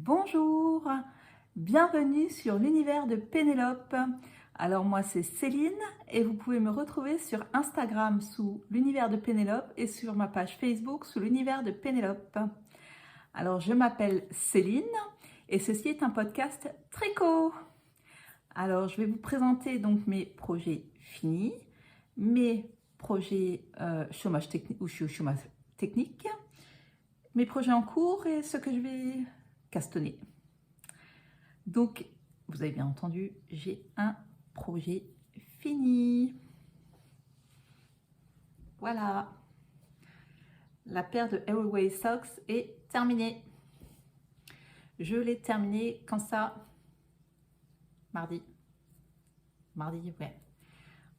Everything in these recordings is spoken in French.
Bonjour, bienvenue sur l'univers de Pénélope. Alors moi c'est Céline et vous pouvez me retrouver sur Instagram sous l'univers de Pénélope et sur ma page Facebook sous l'univers de Pénélope. Alors je m'appelle Céline et ceci est un podcast tricot. Alors je vais vous présenter donc mes projets finis, mes projets chômage technique ou chômage technique, mes projets en cours et ce que je vais castonner. Donc, vous avez bien entendu, j'ai un projet fini. Voilà. La paire de Everyway Socks est terminée. Je l'ai terminée quand ça? Mardi. Mardi, ouais.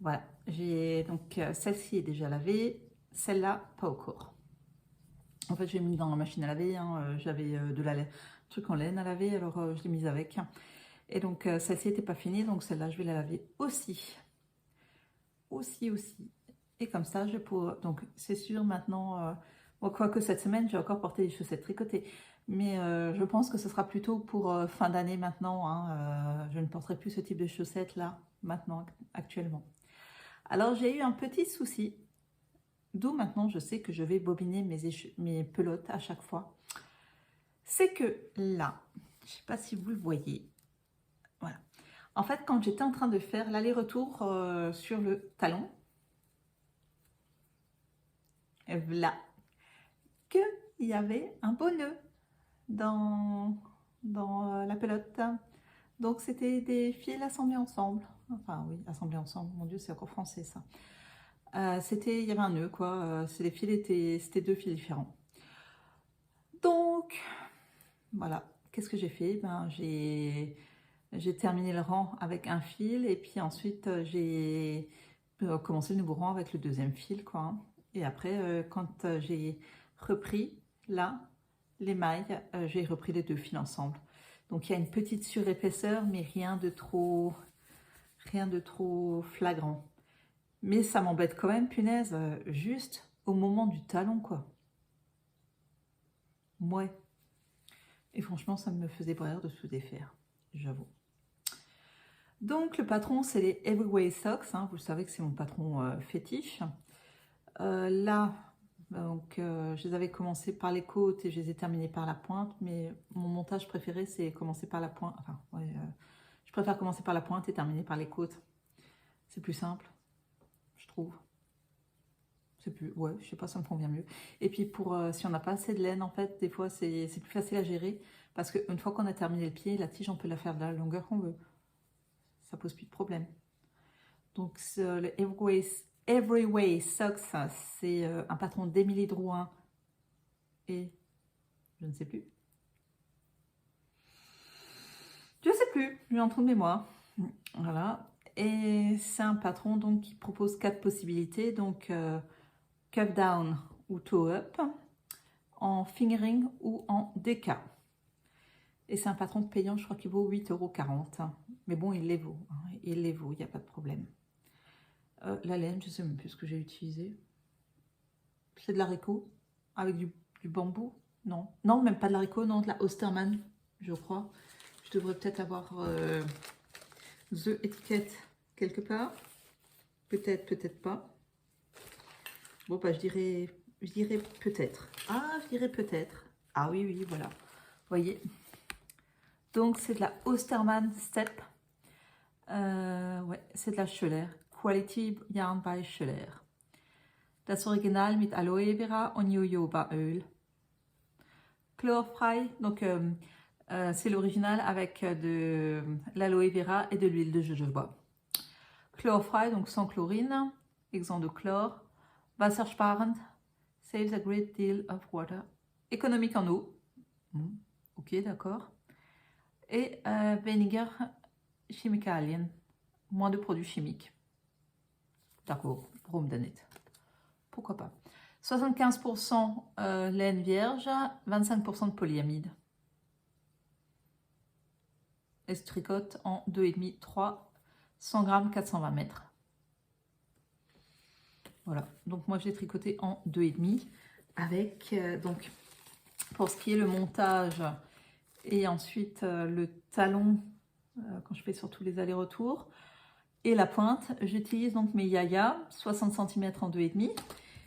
Voilà. J'ai donc celle-ci est déjà lavée, celle-là pas au cours. En fait, j'ai mis dans la machine à laver. J'avais de la truc en laine à laver, alors je l'ai mise avec. Et donc celle-ci n'était pas finie, donc celle-là je vais la laver aussi. Et comme ça je pourrais, donc c'est sûr maintenant, bon, quoique cette semaine j'ai encore porté des chaussettes tricotées, mais je pense que ce sera plutôt pour fin d'année maintenant, hein, je ne porterai plus ce type de chaussettes là, maintenant, actuellement. Alors j'ai eu un petit souci, d'où maintenant je sais que je vais bobiner mes pelotes à chaque fois. C'est que là, je ne sais pas si vous le voyez, voilà. En fait, quand j'étais en train de faire l'aller-retour sur le talon, et voilà, qu'il y avait un beau nœud dans la pelote. Donc, c'était des fils assemblés ensemble. Enfin, oui, assemblés ensemble. Mon Dieu, c'est encore français, ça. Il y avait un nœud, quoi. C'était deux fils différents. Donc, voilà. Qu'est-ce que j'ai fait? Ben, j'ai terminé le rang avec un fil et puis ensuite j'ai commencé le nouveau rang avec le deuxième fil, quoi. Et après, quand j'ai repris là les mailles, j'ai repris les deux fils ensemble. Donc il y a une petite surépaisseur, mais rien de trop flagrant. Mais ça m'embête quand même, punaise, juste au moment du talon, quoi. Ouais. Et franchement, ça me faisait peur de tout défaire, j'avoue. Donc le patron, c'est les Everyway Socks, hein. Vous savez que c'est mon patron fétiche. Là, Donc, je les avais commencé par les côtes et je les ai terminés par la pointe. Mais mon montage préféré, c'est commencer par la pointe. Enfin, ouais, je préfère commencer par la pointe et terminer par les côtes. C'est plus simple, je trouve. C'est plus, ouais, je sais pas, ça me convient mieux. Et puis, si on n'a pas assez de laine, en fait, des fois, c'est plus facile à gérer. Parce qu'une fois qu'on a terminé le pied, la tige, on peut la faire de la longueur qu'on veut. Ça pose plus de problème. Donc, le Everyway Socks, c'est un patron d'Émilie Drouin et je ne sais plus. Je ne sais plus, j'ai un trou de mémoire. Voilà. Et c'est un patron donc, qui propose 4 possibilités. Donc, cuff down ou toe up, en fingering ou en déca. Et c'est un patron payant, je crois qu'il vaut 8,40 €. Mais bon, il les vaut. Hein. Il les vaut, il n'y a pas de problème. La laine, je ne sais même plus ce que j'ai utilisé. C'est de l'haricot avec du bambou. Non, non, même pas de l'haricot, non, de la Ostermann, je crois. Je devrais peut-être avoir the étiquette quelque part. Peut-être, peut-être pas. Bon, bah, je dirais peut-être. Ah, je dirais peut-être. Ah oui, oui, voilà. Vous voyez. Donc, c'est de la Ostermann Step. Ouais, c'est de la Schöller. Quality Yarn by Schöller. Das Original mit Aloe Vera und Jojoba Öl. Chlorfrei, donc c'est l'original avec de l'aloe vera et de l'huile de jojoba. Chlorfrei, donc sans chlorine, exempt de chlore. Wassersparend, saves a great deal of water. Économique en eau. Ok, d'accord. Et weniger Chemikalien, moins de produits chimiques. D'accord, Rome Danette. Pourquoi pas. 75% laine vierge, 25% de polyamide. Elle se tricote en 2,5, 3, 100 grammes, 420 mètres. Voilà, donc moi je l'ai tricoté en 2,5 avec, donc pour ce qui est le montage et ensuite le talon, quand je fais surtout les allers-retours, et la pointe, j'utilise donc mes Yaya, 60 cm en 2,5.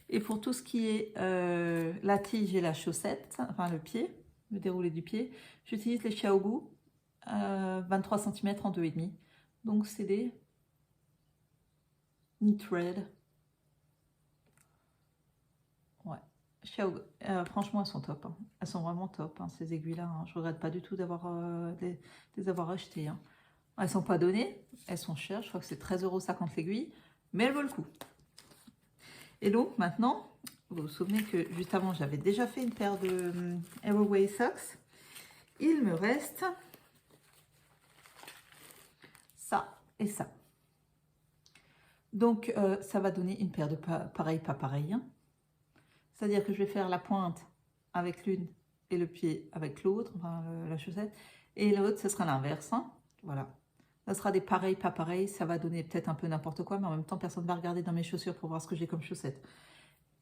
Et pour tout ce qui est la tige et la chaussette, enfin le pied, le déroulé du pied, j'utilise les Xiaogu, 23 cm en 2,5. Donc c'est des knit thread. Ouais. Xiaogu, franchement elles sont top. Hein. Elles sont vraiment top, hein, ces aiguilles-là. Hein. Je regrette pas du tout d'avoir les avoir achetées. Hein. Elles sont pas données, elles sont chères. Je crois que c'est 13,50 € l'aiguille, mais elles valent le coup. Et donc maintenant, vous vous souvenez que juste avant j'avais déjà fait une paire de Everyway Socks. Il me reste ça et ça. Donc ça va donner une paire de pareil, pas pareil. Hein. C'est-à-dire que je vais faire la pointe avec l'une et le pied avec l'autre, enfin, la chaussette. Et l'autre, ce sera l'inverse. Hein. Voilà. Ça sera des pareils, pas pareils. Ça va donner peut-être un peu n'importe quoi, mais en même temps, personne ne va regarder dans mes chaussures pour voir ce que j'ai comme chaussettes.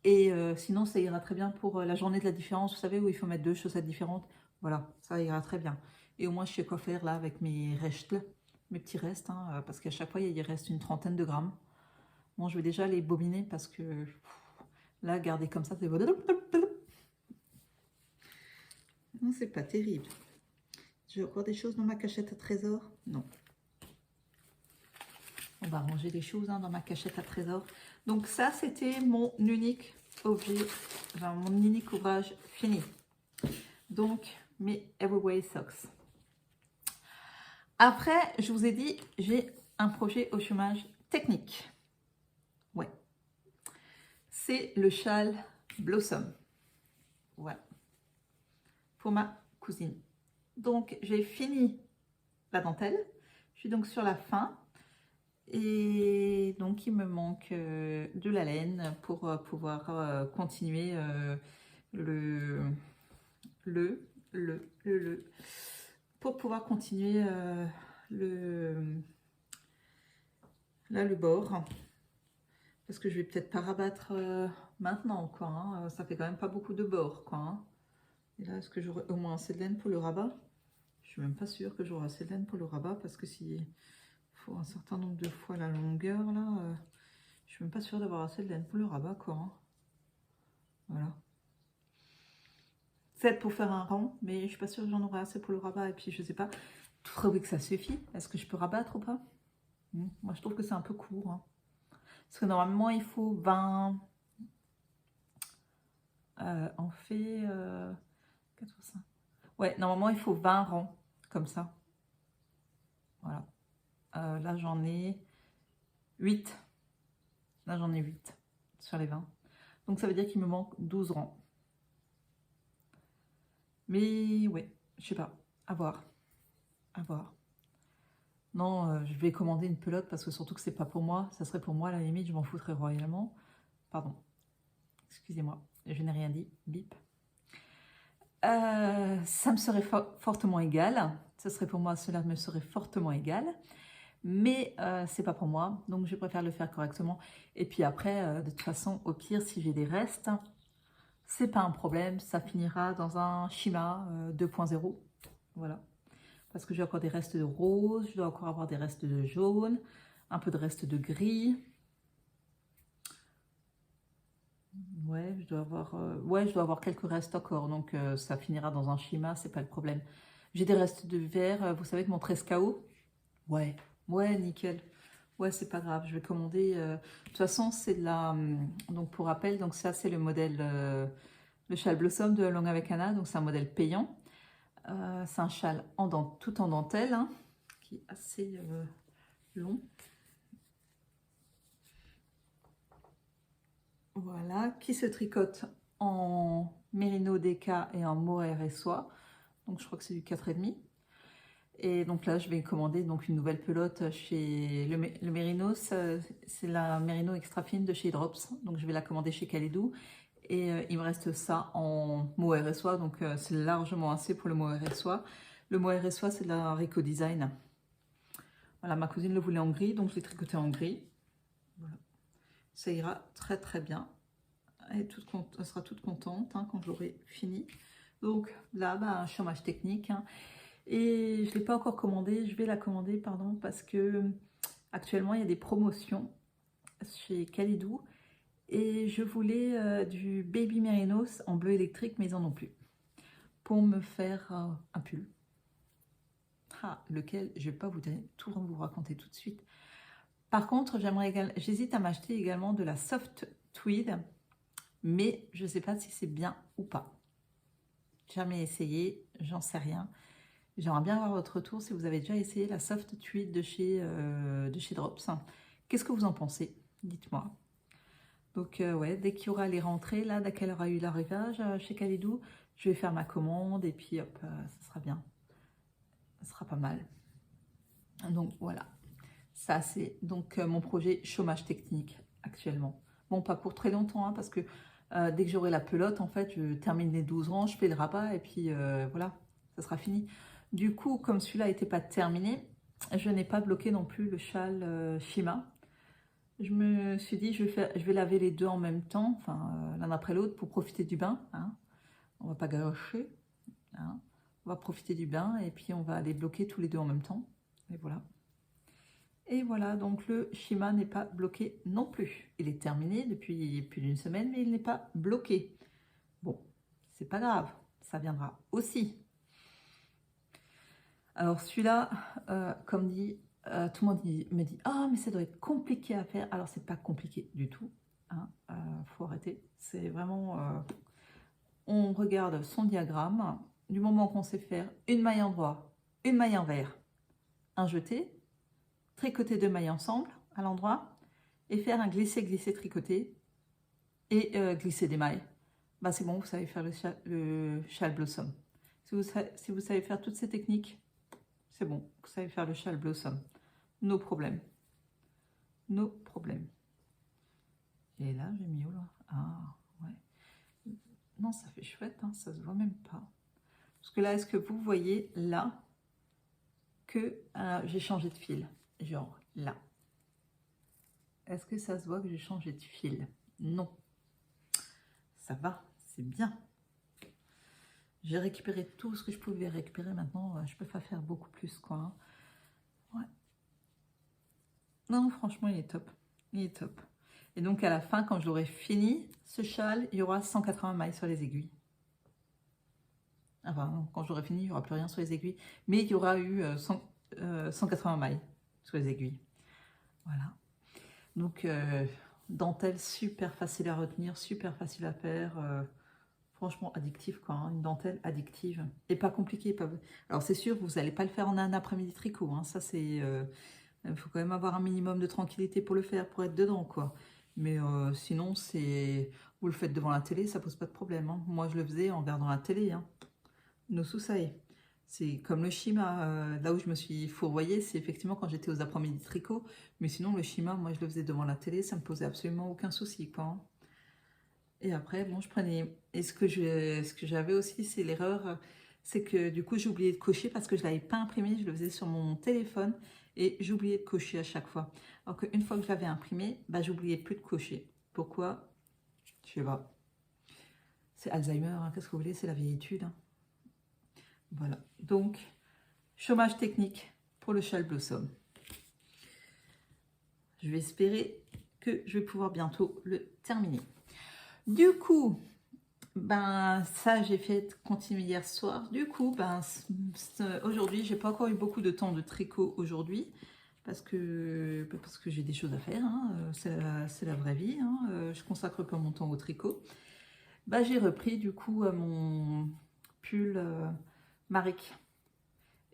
Et sinon, ça ira très bien pour la journée de la différence, vous savez, où il faut mettre 2 chaussettes différentes. Voilà, ça ira très bien. Et au moins, je sais quoi faire là avec mes restes, mes petits restes, hein, parce qu'à chaque fois, il reste une trentaine de grammes. Bon, je vais déjà les bobiner parce que là, garder comme ça, c'est... Non, c'est pas terrible. J'ai encore des choses dans ma cachette à trésor? Non. On va ranger les choses hein, dans ma cachette à trésor. Donc ça, c'était mon unique objet, enfin, mon unique ouvrage fini. Donc, mes Everyway Socks. Après, je vous ai dit, j'ai un projet au chômage technique. Ouais. C'est le châle Blossom. Voilà. Pour ma cousine. Donc, j'ai fini la dentelle. Je suis donc sur la fin. Et donc, il me manque de la laine pour pouvoir continuer pour pouvoir continuer le bord. Parce que je vais peut-être pas rabattre maintenant, quoi. Hein. Ça fait quand même pas beaucoup de bord, quoi. Hein. Et là, est-ce que j'aurai au moins assez de laine pour le rabat? Je suis même pas sûre que j'aurai assez de laine pour le rabat parce que si faut un certain nombre de fois la longueur là, je suis même pas sûre d'avoir assez de laine pour le rabat quoi. Hein. Voilà. 7 pour faire un rang, mais je suis pas sûre que j'en aurai assez pour le rabat. Et puis, je sais pas, tu trouvez que ça suffit? Est-ce que je peux rabattre ou pas? Moi, je trouve que c'est un peu court. Hein. Parce que normalement, il faut 20... on fait 4 ou 5. Ouais, normalement, il faut 20 rangs, comme ça. Voilà. Là, j'en ai 8. Là, j'en ai 8 sur les 20. Donc, ça veut dire qu'il me manque 12 rangs. Mais, ouais, je sais pas. À voir. À voir. Non, je vais commander une pelote parce que surtout que c'est pas pour moi. Ça serait pour moi, à la limite, je m'en foutrais royalement. Pardon. Excusez-moi, je n'ai rien dit. Bip. Ça me serait fortement égal. Ce serait pour moi, cela me serait fortement égal. Mais c'est pas pour moi, donc je préfère le faire correctement. Et puis après, de toute façon, au pire, si j'ai des restes, c'est pas un problème. Ça finira dans un schéma 2.0. Voilà. Parce que j'ai encore des restes de rose, je dois encore avoir des restes de jaune, un peu de restes de gris. Ouais, je dois avoir quelques restes encore, donc ça finira dans un schéma, c'est pas le problème. J'ai des restes de verre, vous savez que mon 13KO. Ouais, ouais, nickel. Ouais, c'est pas grave, je vais commander. De toute façon, c'est de la. Donc, pour rappel, donc ça, c'est le modèle, le châle Blossom de Long avec Anna, donc c'est un modèle payant. C'est un châle tout en dentelle, hein, qui est assez long. Voilà, qui se tricote en mérino DK et en mohair et soie. Donc je crois que c'est du 4,5. Et donc là, je vais commander donc une nouvelle pelote chez le Mérino. C'est la Mérino extra fine de chez Drops. Donc je vais la commander chez Kalidou. Et il me reste ça en mohair et soie. Donc c'est largement assez pour le mohair et soie. Le mohair et soie, c'est de la Rico Design. Voilà, ma cousine le voulait en gris, donc je l'ai tricoté en gris. Voilà. Ça ira très très bien. Elle sera toute contente hein, quand j'aurai fini. Donc là, bah, un chômage technique. Hein. Et je ne l'ai pas encore commandé. Je vais la commander, pardon, parce que actuellement, il y a des promotions chez Kalidou. Et je voulais du Baby Mérinos en bleu électrique, mais ils n'en ont plus. Pour me faire un pull. Ah, lequel, je ne vais pas tout vous raconter tout de suite. Par contre, j'hésite à m'acheter également de la soft tweed. Mais je ne sais pas si c'est bien ou pas. Jamais essayé, j'en sais rien. J'aimerais bien avoir votre retour si vous avez déjà essayé la soft tweed de chez Drops. Qu'est-ce que vous en pensez? Dites-moi. Donc ouais, dès qu'il y aura les rentrées, là, dès qu'elle aura eu l'arrivage chez Kalidou, je vais faire ma commande et puis hop, ça sera bien. Ça sera pas mal. Donc voilà. Ça, c'est donc mon projet chômage technique actuellement. Bon, pas pour très longtemps, hein, parce que dès que j'aurai la pelote, en fait, je termine les 12 rangs, je fais le rabat et puis voilà, ça sera fini. Du coup, comme celui-là n'était pas terminé, je n'ai pas bloqué non plus le châle Shima. Je me suis dit, je vais laver les deux en même temps, enfin l'un après l'autre pour profiter du bain. Hein. On va pas gâcher. Hein. On va profiter du bain et puis on va les bloquer tous les deux en même temps. Et voilà. Et voilà, donc le schéma n'est pas bloqué non plus. Il est terminé depuis plus d'une semaine, mais il n'est pas bloqué. Bon, c'est pas grave, ça viendra aussi. Alors celui-là, comme dit, tout le monde me dit « Ah, mais ça doit être compliqué à faire ». Alors c'est pas compliqué du tout, hein, faut arrêter. C'est vraiment, on regarde son diagramme, du moment qu'on sait faire une maille endroit, une maille envers, un jeté, tricoter deux mailles ensemble à l'endroit et faire un glisser-glisser tricoté et glisser des mailles. Bah, c'est bon, vous savez faire le châle blossom. Si vous savez faire toutes ces techniques, c'est bon, vous savez faire le châle blossom. No problème. No problème. Et là, j'ai mis où là? Ah, ouais. Non, ça fait chouette, hein, ça se voit même pas. Parce que là, est-ce que vous voyez là que j'ai changé de fil? Genre là. Est-ce que ça se voit que j'ai changé de fil? Non. Ça va, c'est bien. J'ai récupéré tout ce que je pouvais récupérer. Maintenant, je peux pas faire beaucoup plus, quoi. Hein. Ouais. Non, franchement, il est top. Il est top. Et donc à la fin, quand je l'aurai fini, ce châle, il y aura 180 mailles sur les aiguilles. Enfin, non, quand j'aurai fini, il n'y aura plus rien sur les aiguilles. Mais il y aura eu 180 mailles sur les aiguilles. Voilà. Donc, dentelle super facile à retenir, super facile à faire. Franchement, addictif, quoi. Hein, une dentelle addictive. Et pas compliquée. Pas... Alors, c'est sûr, vous n'allez pas le faire en un après-midi tricot. Hein. Ça, c'est... Il faut quand même avoir un minimum de tranquillité pour le faire, pour être dedans, quoi. Mais sinon, c'est... Vous le faites devant la télé, ça pose pas de problème. Hein. Moi, je le faisais en regardant la télé. Hein. No Susai. C'est comme le Shima, là où je me suis fourvoyée, c'est effectivement quand j'étais aux après-midi tricot. Mais sinon, le Shima, moi, je le faisais devant la télé, ça me posait absolument aucun souci, quoi. Hein. Et après, bon, je prenais... Et ce que j'avais aussi, c'est l'erreur, c'est que du coup, j'ai oublié de cocher parce que je ne l'avais pas imprimé, je le faisais sur mon téléphone et j'oubliais de cocher à chaque fois. Alors qu'une fois que je l'avais imprimé, bah, j'oubliais plus de cocher. Pourquoi? Je sais pas. C'est Alzheimer, hein, qu'est-ce que vous voulez, c'est la vieillitude. Hein. Voilà. Donc, chômage technique pour le châle Blossom. Je vais espérer que je vais pouvoir bientôt le terminer. Du coup, ben ça j'ai fait continuer hier soir. Du coup, ben aujourd'hui, j'ai pas encore eu beaucoup de temps de tricot aujourd'hui parce que j'ai des choses à faire. Hein. C'est la vraie vie. Hein. Je consacre pas mon temps au tricot. Ben, j'ai repris du coup mon pull Maric.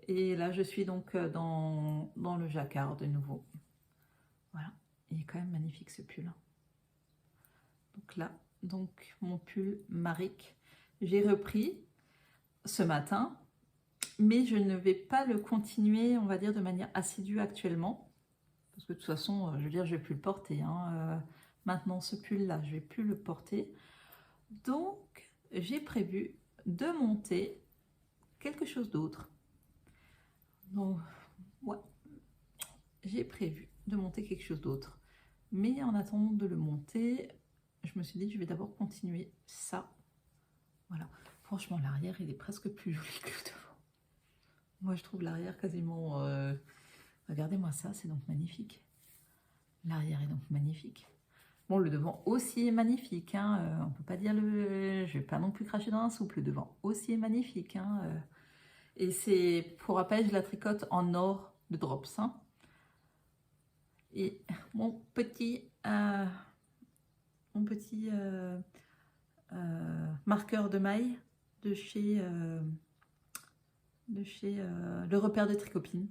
Et là, je suis donc dans le jacquard de nouveau. Voilà, il est quand même magnifique ce pull. Donc là, donc mon pull Maric, j'ai repris ce matin, mais je ne vais pas le continuer, on va dire, de manière assidue actuellement. Parce que de toute façon, je veux dire, je ne vais plus le porter. Hein. Maintenant, ce pull-là, je ne vais plus le porter. Donc, j'ai prévu de monter quelque chose d'autre. Donc, ouais, j'ai prévu de monter quelque chose d'autre. Mais en attendant de le monter, je me suis dit, je vais d'abord continuer ça. Voilà. Franchement, l'arrière, il est presque plus joli que le devant. Moi, je trouve l'arrière quasiment... Regardez-moi ça, c'est donc magnifique. L'arrière est donc magnifique. Bon, le devant aussi est magnifique. Hein. On ne peut pas dire le... Je ne vais pas non plus cracher dans la soupe. Le devant aussi est magnifique. Hein. Et c'est, pour rappel, je la tricote en or de drops. Hein. Et mon petit marqueur de maille de chez Le Repère de Tricopine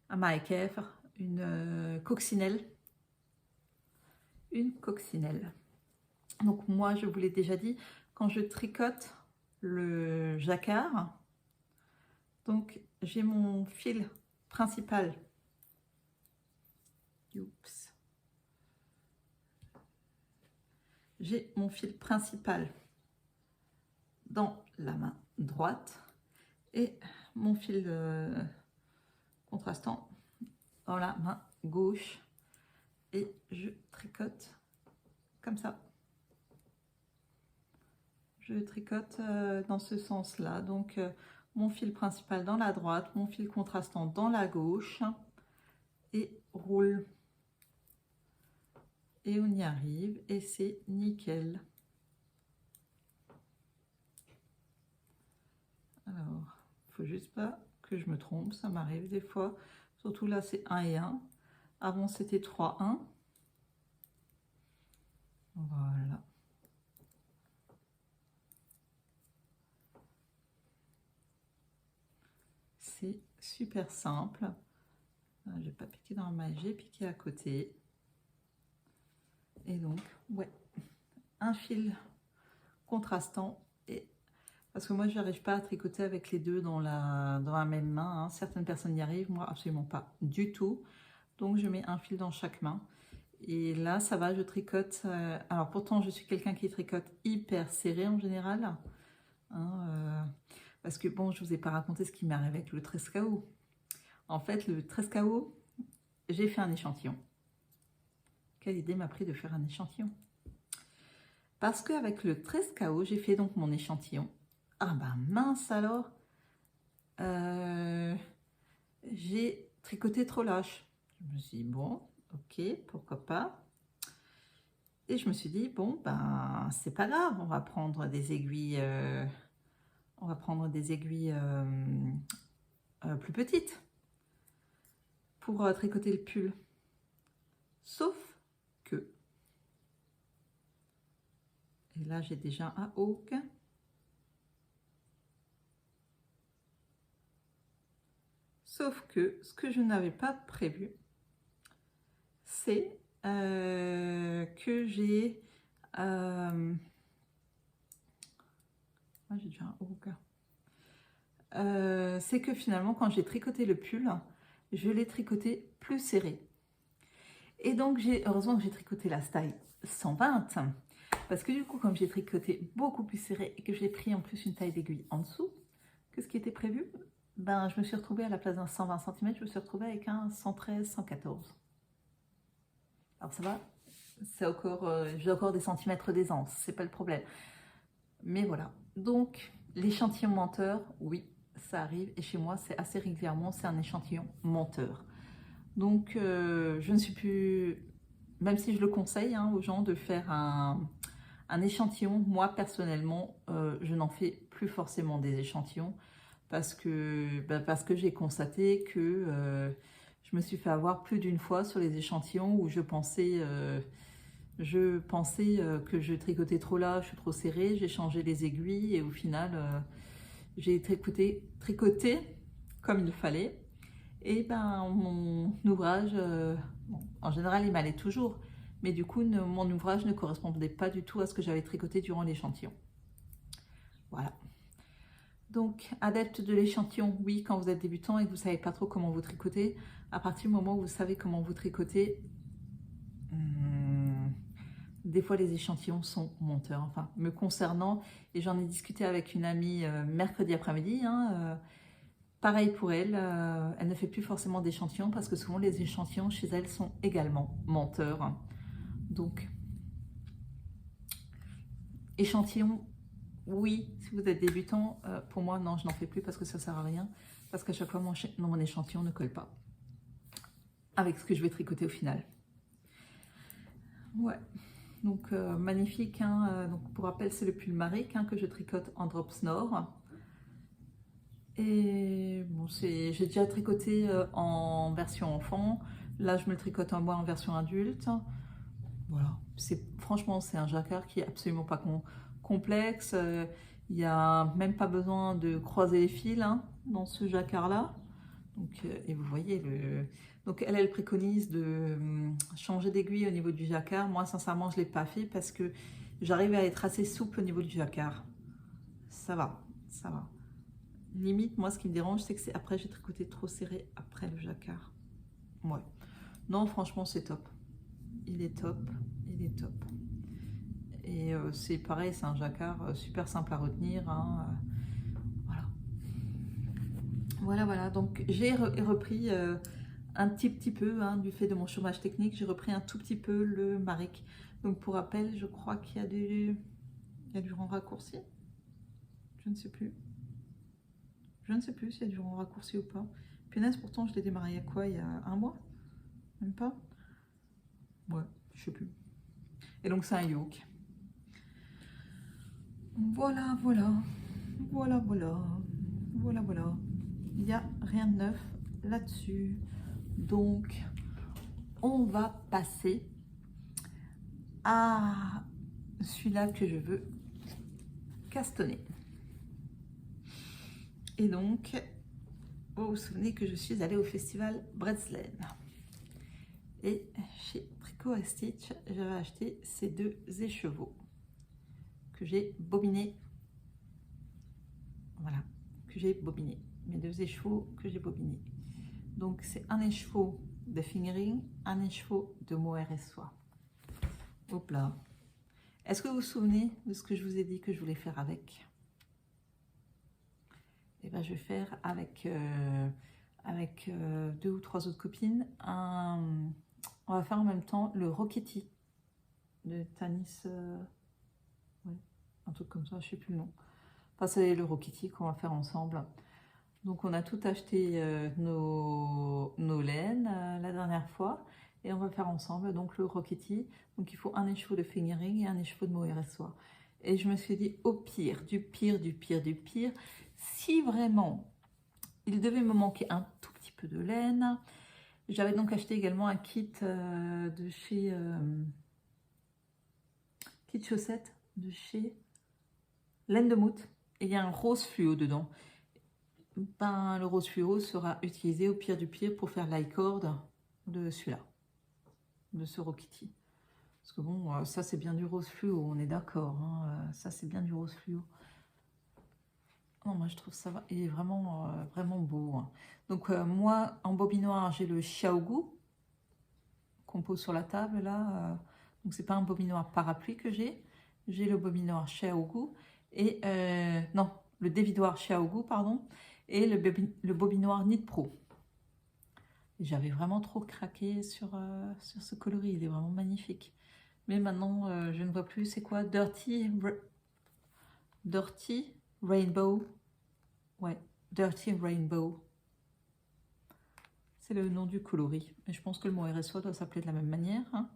à Maekef, une coccinelle. Une coccinelle. Donc moi, je vous l'ai déjà dit, quand je tricote le jacquard, donc j'ai mon fil principal. Oups. J'ai mon fil principal dans la main droite et mon fil contrastant dans la main gauche et je tricote comme ça. Je tricote dans ce sens-là, donc mon fil principal dans la droite, mon fil contrastant dans la gauche et roule. Et on y arrive et c'est nickel. Alors, il faut juste pas que je me trompe, ça m'arrive des fois. Surtout là, c'est 1 et 1. Avant, c'était 3, 1. Voilà. C'est super simple. J'ai pas piqué dans la maille, j'ai piqué à côté. Et donc, ouais, un fil contrastant. Et parce que moi, je n'arrive pas à tricoter avec les deux dans la même main. Hein. Certaines personnes y arrivent, moi, absolument pas du tout. Donc, je mets un fil dans chaque main. Et là, ça va, je tricote. Alors, pourtant, je suis quelqu'un qui tricote hyper serré en général. Hein, parce que, bon, je ne vous ai pas raconté ce qui m'est arrivé avec le 13 KO. En fait, le 13 KO, j'ai fait un échantillon. Quelle idée m'a pris de faire un échantillon? Parce qu'avec le 13 KO, j'ai fait donc mon échantillon. Ah bah mince alors, j'ai tricoté trop lâche. Je me suis dit, bon, ok, pourquoi pas. Et je me suis dit, bon, ben, c'est pas grave, on va prendre des aiguilles, plus petites pour tricoter le pull. Sauf que, et là j'ai déjà un hook. Sauf que ce que je n'avais pas prévu, c'est que j'ai... j'ai déjà un hook. C'est que finalement, quand j'ai tricoté le pull, je l'ai tricoté plus serré. Et donc, heureusement que j'ai tricoté la taille 120, parce que du coup, comme j'ai tricoté beaucoup plus serré et que j'ai pris en plus une taille d'aiguille en dessous, que ce qui était prévu, ben, je me suis retrouvée à la place d'un 120 cm, je me suis retrouvée avec un 113, 114. Alors ça va, c'est encore, j'ai encore des centimètres d'aisance, c'est pas le problème. Mais voilà, donc l'échantillon menteur, oui, ça arrive, et chez moi, c'est assez régulièrement, c'est un échantillon menteur. Donc, je ne suis plus, même si je le conseille aux gens de faire un échantillon, moi personnellement, je n'en fais plus forcément des échantillons parce que j'ai constaté que je me suis fait avoir plus d'une fois sur les échantillons où je pensais que je tricotais trop là, je suis trop serrée, j'ai changé les aiguilles et au final, j'ai tricoté comme il fallait. Et ben mon ouvrage, bon, en général il m'allait toujours, mais du coup mon ouvrage ne correspondait pas du tout à ce que j'avais tricoté durant l'échantillon. Voilà. Donc adepte de l'échantillon, oui, quand vous êtes débutant et que vous ne savez pas trop comment vous tricotez, à partir du moment où vous savez comment vous tricotez, des fois les échantillons sont menteurs, enfin me concernant, et j'en ai discuté avec une amie mercredi après-midi, pareil pour elle, elle ne fait plus forcément d'échantillons parce que souvent les échantillons chez elle sont également menteurs. Donc, échantillon, oui, si vous êtes débutant, pour moi, non, je n'en fais plus parce que ça ne sert à rien. Parce qu'à chaque fois, mon échantillon ne colle pas avec ce que je vais tricoter au final. Ouais, donc magnifique. Donc, pour rappel, c'est le pull Maric que je tricote en Drops Nord. Et bon, j'ai déjà tricoté en version enfant. Là, je me le tricote en bois en version adulte. Voilà. Franchement, c'est un jacquard qui est absolument pas complexe. Il n'y a même pas besoin de croiser les fils dans ce jacquard-là. Donc, et vous voyez, donc elle préconise de changer d'aiguille au niveau du jacquard. Moi, sincèrement, je ne l'ai pas fait parce que j'arrive à être assez souple au niveau du jacquard. Ça va, ça va. Limite, moi, ce qui me dérange, c'est que après, j'ai tricoté trop serré après le jacquard. Ouais. Non, franchement, c'est top. Il est top. Il est top. Et c'est pareil, c'est un jacquard super simple à retenir. Voilà. Voilà, voilà. Donc, j'ai repris un petit peu, du fait de mon chômage technique, j'ai repris un tout petit peu le Maric. Donc, pour rappel, je crois qu'il y a du rang raccourci. Je ne sais plus. Je ne sais plus s'il y a du rang raccourci ou pas. Punaise, pourtant, je l'ai démarré à quoi? Il y a un mois? Même pas? Ouais, je sais plus. Et donc, c'est un yoke. Voilà, voilà. Voilà, voilà. Voilà, voilà. Il n'y a rien de neuf là-dessus. Donc, on va passer à celui-là que je veux castonner. Et donc, vous vous souvenez que je suis allée au festival Bredsled. Et chez Tricot & Stitch, j'avais acheté ces deux écheveaux que j'ai bobinés. Voilà, que j'ai bobiné. Mes deux écheveaux que j'ai bobinés. Donc, c'est un écheveau de fingering, un écheveau de mohair et soie. Hop là. Est-ce que vous vous souvenez de ce que je vous ai dit que je voulais faire avec? Et bien, je vais faire avec, deux ou trois autres copines. On va faire en même temps le Rokiti de Tanis. Ouais, un truc comme ça, je ne sais plus le nom. Enfin, c'est le Rokiti qu'on va faire ensemble. Donc, on a tout acheté nos laines la dernière fois. et on va faire ensemble donc le Rokiti. Donc il faut un écheveau de fingering et un écheveau de mohair et soie. Et je me suis dit au pire, du pire, du pire, du pire, si vraiment il devait me manquer un tout petit peu de laine. J'avais donc acheté également un kit de chez kit chaussettes de chez Laine de Moute. Et il y a un rose fluo dedans. Ben, le rose fluo sera utilisé au pire du pire pour faire l'icord de celui-là, de ce Rokiti. Parce que bon, ça c'est bien du rose fluo, on est d'accord. Hein, ça c'est bien du rose fluo. Non, moi je trouve ça va, il est vraiment, vraiment beau. Hein. Donc moi, en bobine noire, j'ai le Xiaogu qu'on pose sur la table là. Donc c'est pas un bobine noir parapluie que j'ai. J'ai le bobine noir Xiaogu et non, le dévidoir Xiaogu pardon, et le bobine noir Knit Pro. J'avais vraiment trop craqué sur ce coloris, il est vraiment magnifique. Mais maintenant, je ne vois plus, c'est quoi? Dirty Rainbow. Ouais, Dirty Rainbow. C'est le nom du coloris. Mais je pense que le mot RSO doit s'appeler de la même manière. Hein.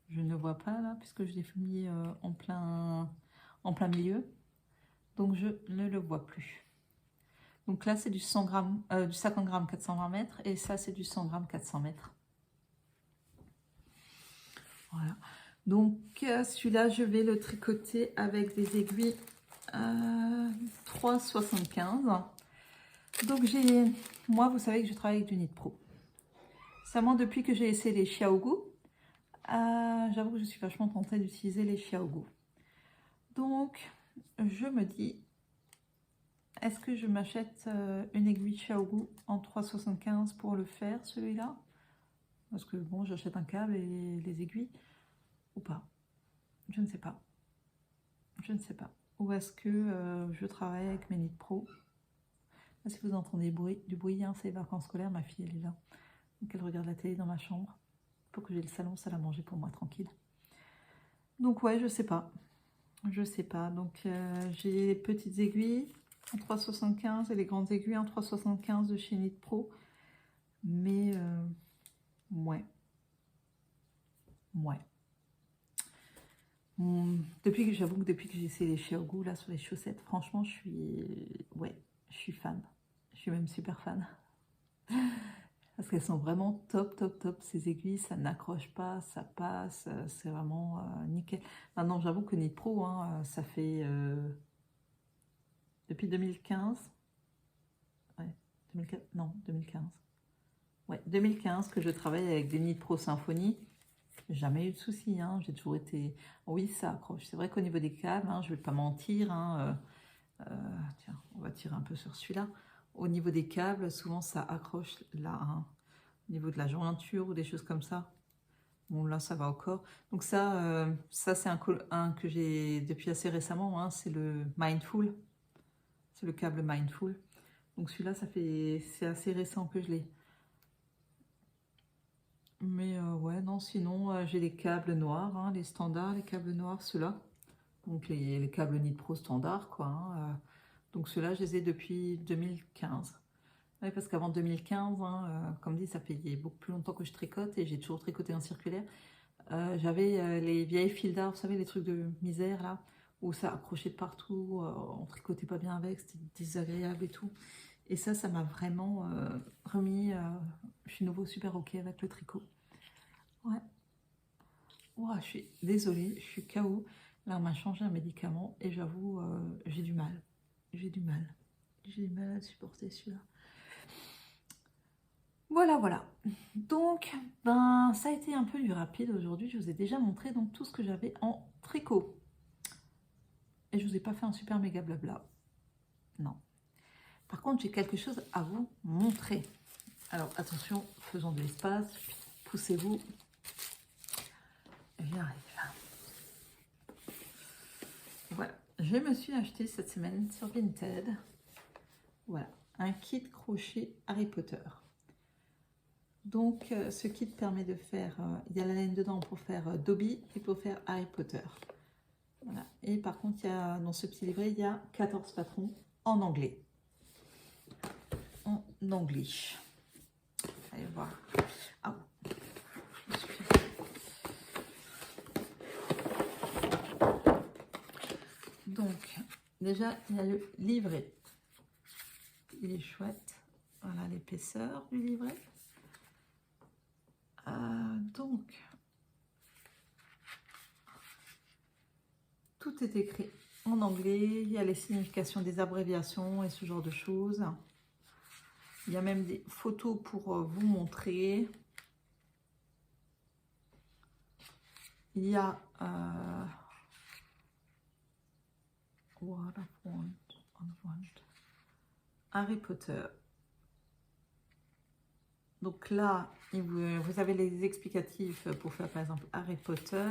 Je ne vois pas là, puisque je l'ai mis en plein milieu. Donc je ne le vois plus. Donc là, c'est du 100 grammes, du 50 grammes 420 mètres. Et ça, c'est du 100 grammes 400 mètres. Voilà. Donc celui-là, je vais le tricoter avec des aiguilles 3,75. Donc moi, vous savez que je travaille avec du Knit Pro. Seulement depuis que j'ai essayé les Xiaogu, j'avoue que je suis vachement tentée d'utiliser les Xiaogu. Donc, je me dis, est-ce que je m'achète une aiguille Xiaogu en 3,75 pour le faire, celui-là? Parce que bon, j'achète un câble et les aiguilles, ou pas? Je ne sais pas. Je ne sais pas. Ou est-ce que je travaille avec mes Knit Pro? Si vous entendez du bruit, hein, c'est les vacances scolaires, ma fille elle est là. Donc elle regarde la télé dans ma chambre. Pour que j'ai le salon, ça l'a mangé pour moi, tranquille. Donc ouais, je sais pas. Je sais pas. Donc j'ai les petites aiguilles en 3,75 et les grandes aiguilles en 3,75 de chez Knit Pro. Mais ouais. Ouais. J'avoue que depuis que j'ai essayé les Xiaogu là sur les chaussettes, franchement, je suis fan. Je suis même super fan. Parce qu'elles sont vraiment top, top, top. Ces aiguilles, ça n'accroche pas, ça passe, c'est vraiment nickel. Maintenant, j'avoue que Knit Pro, hein, ça fait depuis 2015. Ouais, 2015, non, 2015. Ouais, 2015 que je travaille avec des Knit Pro Symfony. Jamais eu de soucis, hein, j'ai toujours été... Oui, ça accroche. C'est vrai qu'au niveau des câbles, hein, je ne vais pas mentir, hein, tiens, on va tirer un peu sur celui-là. Au niveau des câbles, souvent ça accroche là, hein, au niveau de la jointure ou des choses comme ça. Bon, là, ça va encore. Donc ça c'est un que j'ai depuis assez récemment, hein, c'est le Mindful. C'est le câble Mindful. Donc celui-là, c'est assez récent que je l'ai. Mais ouais, non, sinon, j'ai les câbles noirs, hein, les standards, les câbles noirs, ceux-là. Donc les câbles Knit Pro standards, quoi. Hein, donc ceux-là, je les ai depuis 2015. Oui, parce qu'avant 2015, hein, comme dit, ça fait beaucoup plus longtemps que je tricote et j'ai toujours tricoté en circulaire. J'avais les vieilles fils d'art, vous savez, les trucs de misère, là, où ça accrochait de partout, on tricotait pas bien avec, c'était désagréable et tout. Et ça m'a vraiment remis, je suis nouveau super ok avec le tricot. Ouais. Ouah, je suis désolée, je suis KO. Là, on m'a changé un médicament et j'avoue, j'ai du mal. J'ai du mal. J'ai du mal à supporter celui-là. Voilà, voilà. Donc, ben, ça a été un peu du rapide aujourd'hui. Je vous ai déjà montré donc tout ce que j'avais en tricot. Et je vous ai pas fait un super méga blabla. Non. Par contre, j'ai quelque chose à vous montrer. Alors, attention, faisons de l'espace. Poussez-vous. J'arrive. Voilà. Je me suis acheté cette semaine sur Vinted. Voilà. Un kit crochet Harry Potter. Donc, ce kit permet de faire, il y a la laine dedans pour faire Dobby et pour faire Harry Potter. Voilà. Et par contre, il y a, dans ce petit livret, il y a 14 patrons en anglais. En anglais. Allez voir. Ah. Donc, déjà, il y a le livret. Il est chouette. Voilà l'épaisseur du livret. Donc, tout est écrit en anglais. Il y a les significations des abréviations et ce genre de choses. Il y a même des photos pour vous montrer. Il y a What I want. Harry Potter. Donc là, vous avez les explicatifs pour faire par exemple Harry Potter.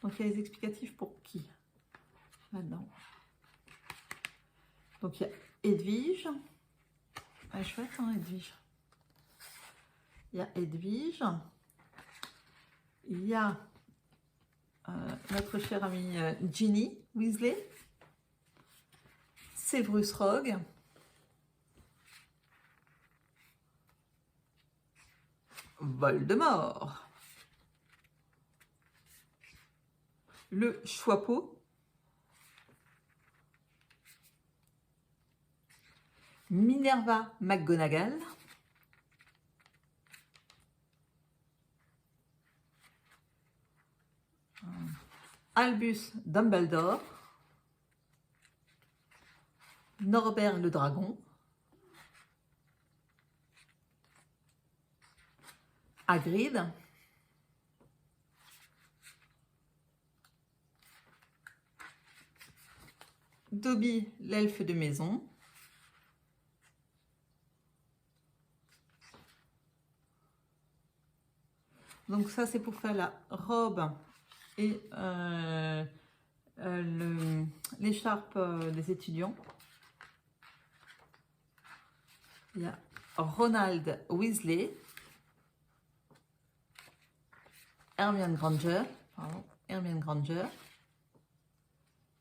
Donc il y a les explicatifs pour qui là-dedans. Donc il y a Edwige. Ah, chouette, hein, Edwige. Il y a Edwige. Il y a notre chère amie Ginny Weasley. Severus Rogue. Voldemort. Le Choixpeau. Minerva McGonagall. Albus Dumbledore. Norbert le Dragon. Hagrid. Dobby, l'elfe de maison. Donc ça, c'est pour faire la robe et l'écharpe des étudiants. Il y a Ronald Weasley. Hermione Granger.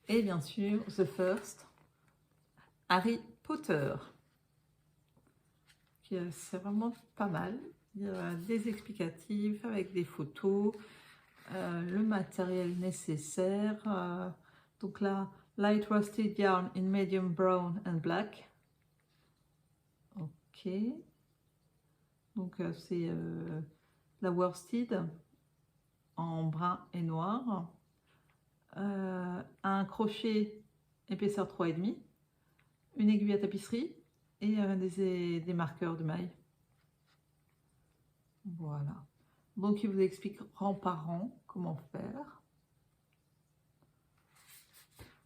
Et bien sûr, The First, Harry Potter. C'est vraiment pas mal. Il y a des explicatifs avec des photos, le matériel nécessaire. Donc là, light rusted yarn in medium brown and black. Ok. Donc c'est la worsted en brun et noir. Un crochet épaisseur 3,5, une aiguille à tapisserie et des marqueurs de maille. Voilà. Donc, il vous explique rang par rang comment faire.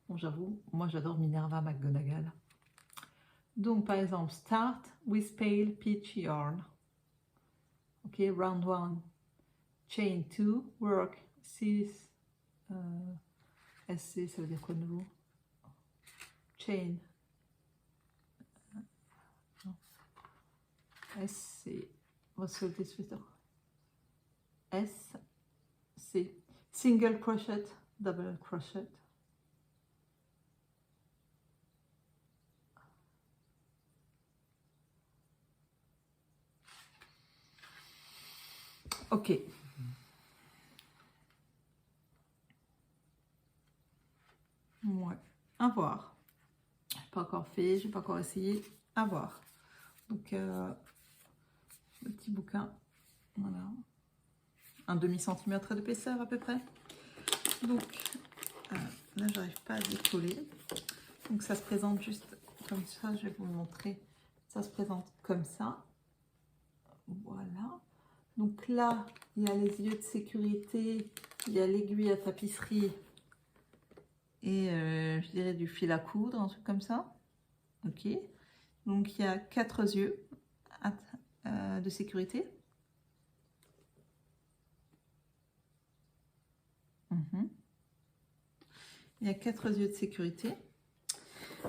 Bon, j'avoue, moi j'adore Minerva McGonagall. Donc, par exemple, start with pale peach yarn. Ok, round 1, chain 2, work 6. SC, ça veut dire quoi de nouveau? Chain. SC. What's this with S. C. Single crochet, double crochet. Ok. Ouais. À voir. Je n'ai pas encore fait, je n'ai pas encore essayé. À voir. Donc, le petit bouquin. Voilà. Un demi-centimètre d'épaisseur à peu près. Donc, là, j'arrive pas à décoller. Donc, ça se présente juste comme ça. Je vais vous montrer. Ça se présente comme ça. Voilà. Donc là, il y a les yeux de sécurité. Il y a l'aiguille à tapisserie. Et je dirais du fil à coudre, un truc comme ça. Ok. Donc, il y a 4 yeux de sécurité. Il y a 4 yeux de sécurité.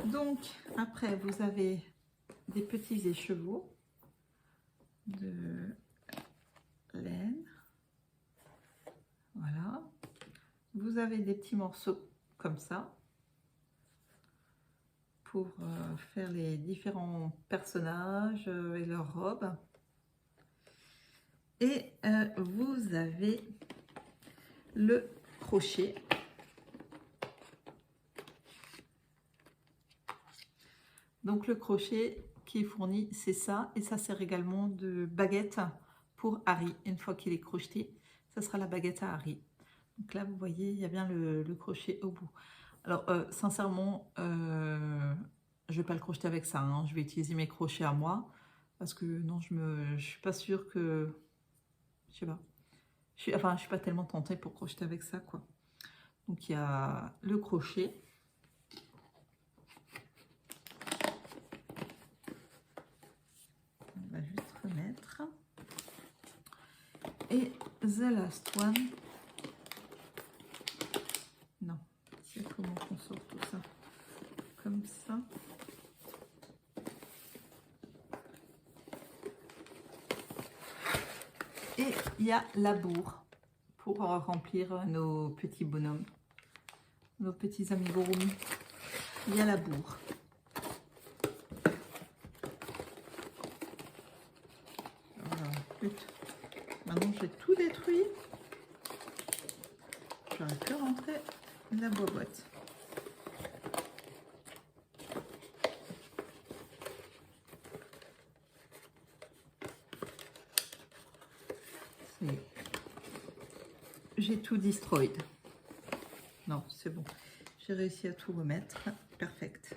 Donc, après, vous avez des petits écheveaux de laine. Voilà. Vous avez des petits morceaux comme ça pour faire les différents personnages et leurs robes. Et vous avez le crochet Donc le crochet qui est fourni, c'est ça. Et ça sert également de baguette pour Harry. Une fois qu'il est crocheté, ça sera la baguette à Harry. Donc là, vous voyez, il y a bien le crochet au bout. Alors, sincèrement, je ne vais pas le crocheter avec ça. Hein. Je vais utiliser mes crochets à moi. Parce que non, je suis pas sûre que... Je sais pas. Je suis pas tellement tentée pour crocheter avec ça, quoi. Donc, il y a le crochet. On va juste remettre. Et the last one. Non, c'est comment qu'on sort tout ça. Comme ça. Et il y a la bourre pour remplir nos petits bonhommes, nos petits amigurumi. Il y a la bourre. Voilà. Maintenant j'ai tout détruit. J'aurais pu rentrer la boîte. J'ai tout destroyed. Non, c'est bon. J'ai réussi à tout remettre. Perfect.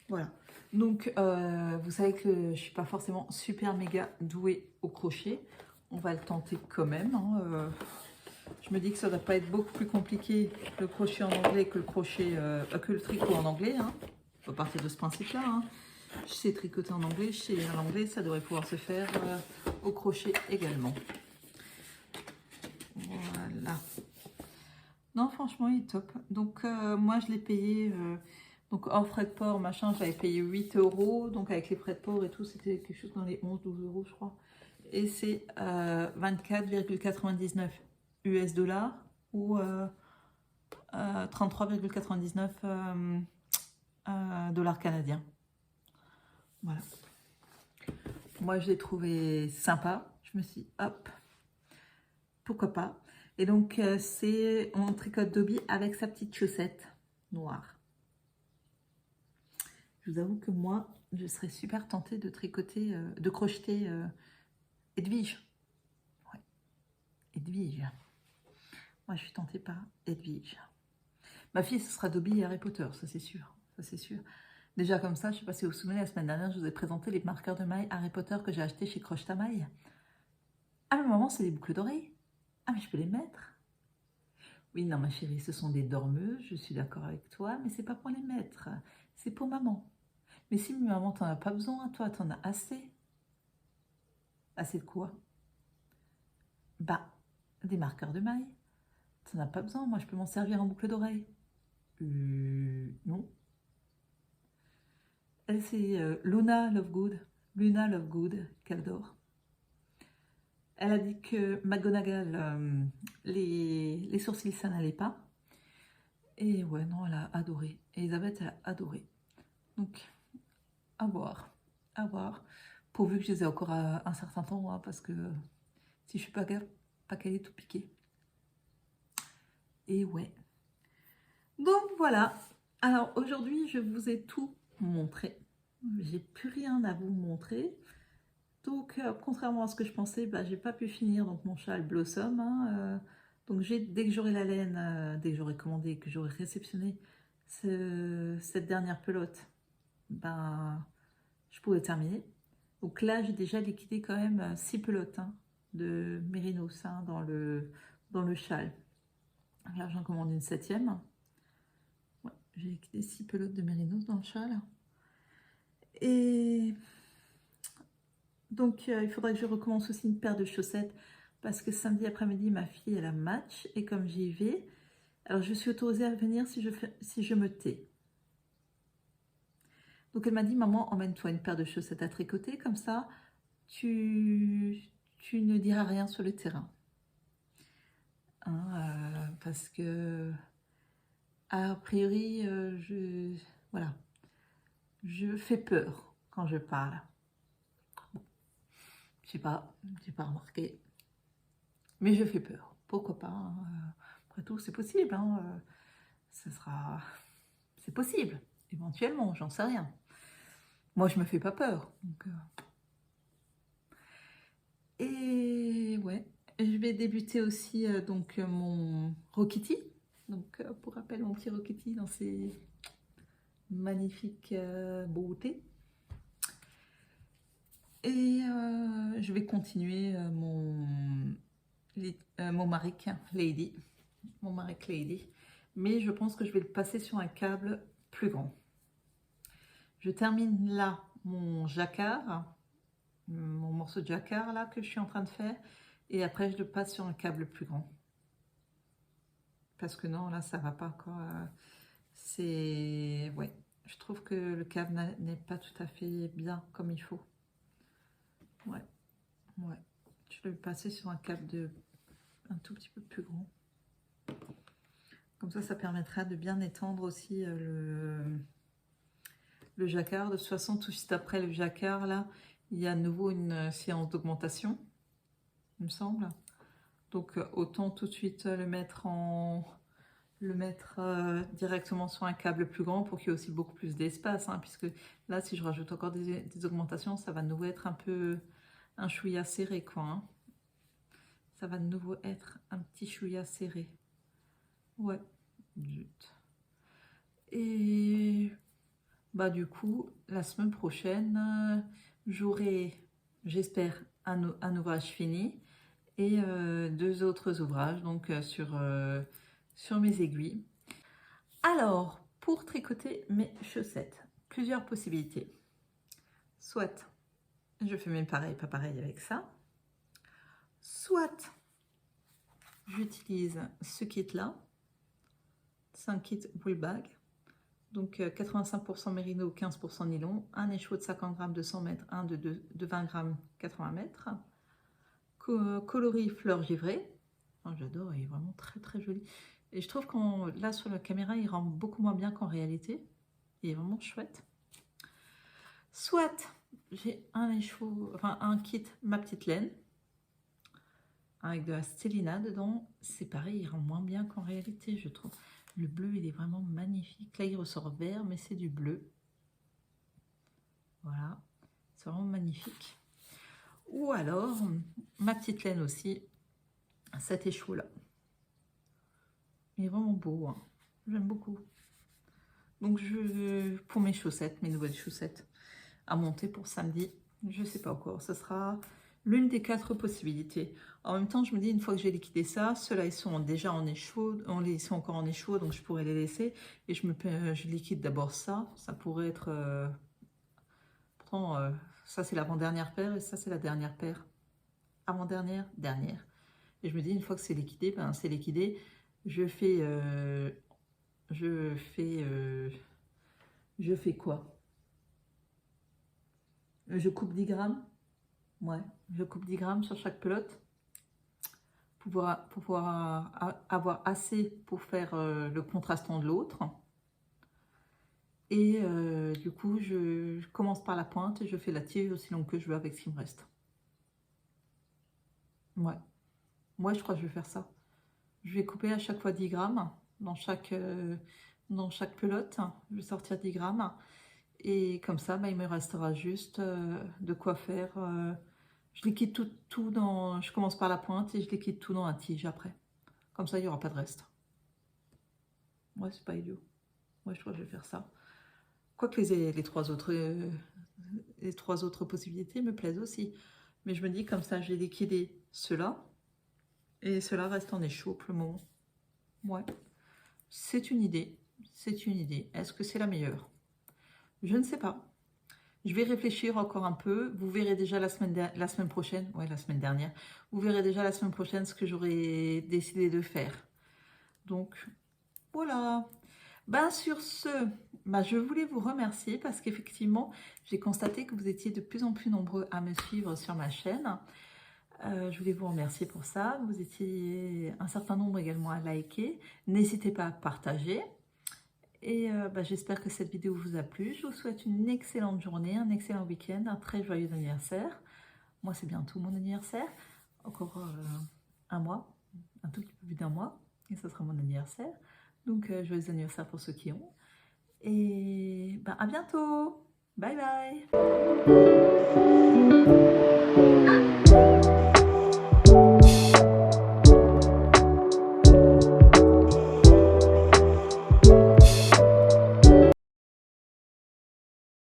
Voilà. Donc, vous savez que je ne suis pas forcément super méga douée au crochet. On va le tenter quand même. Hein. Je me dis que ça ne doit pas être beaucoup plus compliqué le crochet en anglais que le tricot en anglais. Hein. On peut partir de ce principe-là. Hein. Je sais tricoter en anglais, je sais lire l'anglais, ça devrait pouvoir se faire au crochet également. Voilà. Non, franchement, il est top. Donc, moi, je l'ai payé, donc hors frais de port, machin, j'avais payé 8 €. Donc, avec les frais de port et tout, c'était quelque chose dans les 11-12 €, je crois. Et c'est 24,99 US dollars ou 33,99 dollars canadiens. Voilà. Moi, je l'ai trouvé sympa. Je me suis dit, hop, pourquoi pas. Et donc, c'est on tricote Dobby avec sa petite chaussette noire. Je vous avoue que moi, je serais super tentée de tricoter, de crocheter Edwige. Ouais, Edwige. Moi, je suis tentée par Edwige. Ma fille, ce sera Dobby et Harry Potter, ça c'est sûr. Ça c'est sûr. Déjà comme ça, je ne sais pas si vous vous souvenez, la semaine dernière, je vous ai présenté les marqueurs de mailles Harry Potter que j'ai achetés chez Croche ta maille. Ah, le moment, c'est des boucles d'oreilles. Ah, mais je peux les mettre. Oui, non, ma chérie, ce sont des dormeuses, je suis d'accord avec toi, mais c'est pas pour les mettre. C'est pour maman. Mais si maman, t'en as pas besoin, toi, t'en as assez. Assez de quoi? Bah, des marqueurs de mailles. T'en as pas besoin, moi, je peux m'en servir en boucle d'oreille. Non. Elle, c'est Luna Lovegood. Luna Lovegood, qu'elle adore. Elle a dit que McGonagall, les sourcils, ça n'allait pas. Et ouais, non, elle a adoré. Elisabeth, elle a adoré. Donc, à voir. À voir. Pourvu que je les ai encore un certain temps, hein, parce que si je suis pas qu'elle est tout piquée. Et ouais. Donc, voilà. Alors, aujourd'hui, je vous ai tout montré. J'ai plus rien à vous montrer. Donc, contrairement à ce que je pensais, bah, j'ai pas pu finir donc, mon châle Blossom. Hein, donc, dès que j'aurai la laine, dès que j'aurai commandé, que j'aurai réceptionné cette dernière pelote, ben, je pourrais terminer. Donc là, j'ai déjà liquidé quand même 6 pelotes hein, de mérinos hein, dans le châle. Là, j'en commande une 7e. Ouais, j'ai liquidé 6 pelotes de mérinos dans le châle. Et donc, il faudrait que je recommence aussi une paire de chaussettes parce que samedi après-midi, ma fille, elle a match. Et comme j'y vais, alors je suis autorisée à venir si je me tais. Donc, elle m'a dit, maman, emmène-toi une paire de chaussettes à tricoter. Comme ça, tu ne diras rien sur le terrain. Hein, parce que, a priori, voilà, je fais peur quand je parle. Bon, j'ai pas remarqué, mais je fais peur. Pourquoi pas hein, après tout, c'est possible. Hein, c'est possible. éventuellement, j'en sais rien. Moi, je me fais pas peur. Donc, Et ouais, je vais débuter aussi donc mon Rokiti. Donc, pour rappel, mon petit Rokiti dans ses magnifiques beautés. Et je vais continuer mon Maric Lady. Mon Maric Lady. Mais je pense que je vais le passer sur un câble plus grand. Je termine là mon jacquard, mon morceau de jacquard là que je suis en train de faire. Et après, je le passe sur un câble plus grand. Parce que non, là, ça va pas quoi. C'est... Ouais, je trouve que le câble n'est pas tout à fait bien comme il faut. Ouais, ouais. Je vais le passer sur un câble un tout petit peu plus grand. Comme ça permettra de bien étendre aussi le jacquard. De toute façon, tout de suite après le jacquard, là, il y a à nouveau une séance d'augmentation, il me semble. Donc, autant tout de suite le mettre directement sur un câble plus grand pour qu'il y ait aussi beaucoup plus d'espace, hein, puisque là, si je rajoute encore des augmentations, ça va de nouveau être un peu un chouïa serré, quoi. Hein. Ça va de nouveau être un petit chouïa serré. Ouais, zut. Et bah du coup, la semaine prochaine, j'aurai, j'espère, un ouvrage fini et 2 autres ouvrages, donc sur mes aiguilles. Alors, pour tricoter mes chaussettes, plusieurs possibilités. Soit je fais même pareil, pas pareil avec ça. Soit j'utilise ce kit-là. C'est un kit wool bag. Donc 85% mérino, 15% nylon. Un écheveau de 50 grammes de 100 mètres, un de 20 grammes 80 mètres. Coloris fleur givrée. Oh, j'adore, il est vraiment très très joli. Et je trouve que là sur la caméra, il rend beaucoup moins bien qu'en réalité. Il est vraiment chouette. Soit j'ai un écheveau, enfin un kit ma petite laine avec de la stélina dedans. C'est pareil, il rend moins bien qu'en réalité, je trouve. Le bleu, il est vraiment magnifique. Là, il ressort vert, mais c'est du bleu. Voilà, c'est vraiment magnifique. Ou alors, ma petite laine aussi, cet écheveau-là. Il est vraiment beau, hein. J'aime beaucoup. Donc, pour mes chaussettes, mes nouvelles chaussettes à monter pour samedi, je ne sais pas encore. Ce sera l'une des 4 possibilités. En même temps, je me dis, une fois que j'ai liquidé ça, ceux-là, ils sont déjà en écheveau, ils sont encore en écheveau, donc je pourrais les laisser. Et je liquide d'abord ça. Ça pourrait être... pourtant, ça, c'est l'avant-dernière paire et ça, c'est la dernière paire. Avant-dernière, dernière. Et je me dis, une fois que c'est liquidé, ben, c'est liquidé. Je fais quoi? Je coupe 10 grammes. Ouais, je coupe 10 grammes sur chaque pelote pour pouvoir avoir assez pour faire le contrastant de l'autre. Et du coup, je commence par la pointe et je fais la tige aussi longue que je veux avec ce qui me reste. Ouais, moi je crois que je vais faire ça. Je vais couper à chaque fois 10 grammes dans chaque pelote. Je vais sortir 10 grammes. Et comme ça, bah, il me restera juste de quoi faire. Je liquide tout dans... Je commence par la pointe et je liquide tout dans la tige après. Comme ça, il n'y aura pas de reste. Ouais, c'est pas idiot. Ouais, je crois que je vais faire ça. Quoique les 3 autres possibilités me plaisent aussi. Mais je me dis, comme ça, j'ai liquidé ceux-là. Et ceux-là restent en échaud pour le moment. Ouais. C'est une idée. C'est une idée. Est-ce que c'est la meilleure? Je ne sais pas. Je vais réfléchir encore un peu. Vous verrez déjà la semaine prochaine. Ouais, la semaine dernière. Vous verrez déjà la semaine prochaine ce que j'aurais décidé de faire. Donc, voilà. Ben, sur ce, ben, je voulais vous remercier parce qu'effectivement, j'ai constaté que vous étiez de plus en plus nombreux à me suivre sur ma chaîne. Je voulais vous remercier pour ça. Vous étiez un certain nombre également à liker. N'hésitez pas à partager. Et ben, j'espère que cette vidéo vous a plu. Je vous souhaite une excellente journée, un excellent week-end, un très joyeux anniversaire. Moi, c'est bientôt mon anniversaire. Encore un mois, un tout petit peu plus d'1 mois. Et ce sera mon anniversaire. Donc, joyeux anniversaire pour ceux qui ont. et ben, à bientôt. Bye bye.